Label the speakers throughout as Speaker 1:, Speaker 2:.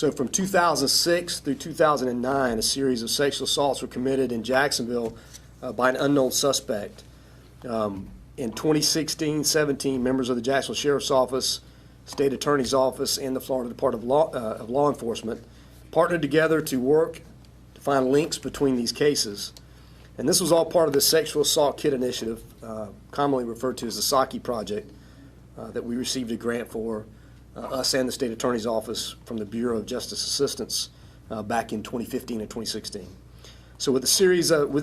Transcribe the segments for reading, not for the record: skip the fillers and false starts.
Speaker 1: So from 2006 through 2009, a series of sexual assaults were committed in Jacksonville by an unknown suspect. In 2016-17, members of the Jacksonville Sheriff's Office, State Attorney's Office, and the Florida Department of Law Enforcement partnered together to work to find links between these cases. And this was all part of the Sexual Assault Kit Initiative, commonly referred to as the SAKI Project, that we received a grant for, us and the State Attorney's Office, from the Bureau of Justice Assistance back in 2015 and 2016. So with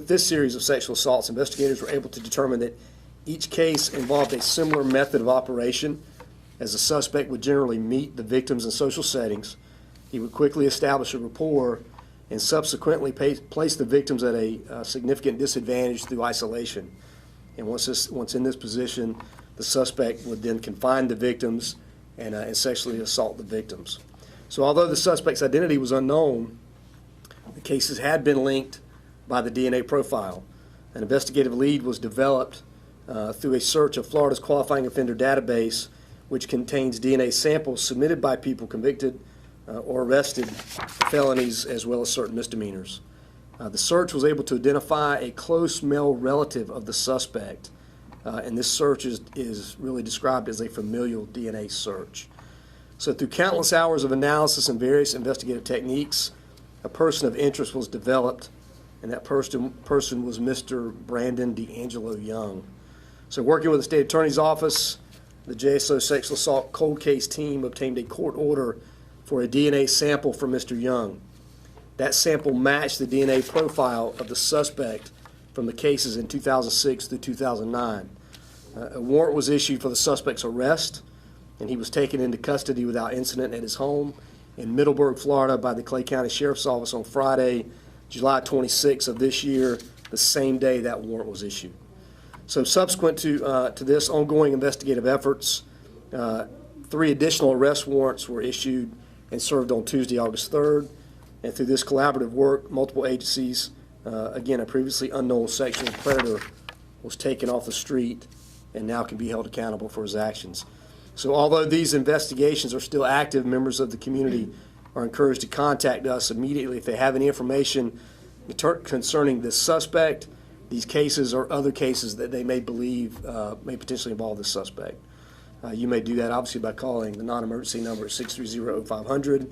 Speaker 1: this series of sexual assaults, investigators were able to determine that each case involved a similar method of operation, as the suspect would generally meet the victims in social settings. He would quickly establish a rapport and subsequently place the victims at a significant disadvantage through isolation. And once in this position, the suspect would then confine the victims and sexually assault the victims. So although the suspect's identity was unknown, the cases had been linked by the DNA profile. An investigative lead was developed through a search of Florida's qualifying offender database, which contains DNA samples submitted by people convicted or arrested for felonies as well as certain misdemeanors. The search was able to identify a close male relative of the suspect, and this search is really described as a familial DNA search. So through countless hours of analysis and various investigative techniques, a person of interest was developed, and that person was Mr. Brandon Deangelo Young. So working with the State Attorney's Office, the JSO Sexual Assault Cold Case team obtained a court order for a DNA sample from Mr. Young. That sample matched the DNA profile of the suspect from the cases in 2006 through 2009. A warrant was issued for the suspect's arrest, and he was taken into custody without incident at his home in Middleburg, Florida by the Clay County Sheriff's Office on Friday, July 26 of this year, the same day that warrant was issued. So subsequent to this ongoing investigative efforts, 3 additional arrest warrants were issued and served on Tuesday, August 3rd. And through this collaborative work, multiple agencies, again, a previously unknown sexual predator was taken off the street and now can be held accountable for his actions. So although these investigations are still active, members of the community are encouraged to contact us immediately if they have any information concerning this suspect, these cases, or other cases that they may believe may potentially involve this suspect. You may do that obviously by calling the non-emergency number at 630-0500.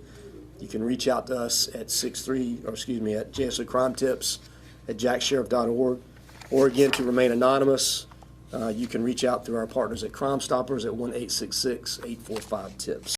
Speaker 1: You can reach out to us at at JSO Crime Tips at jacksheriff.org, or again, to remain anonymous, you can reach out through our partners at Crime Stoppers at 1-866-845-TIPS.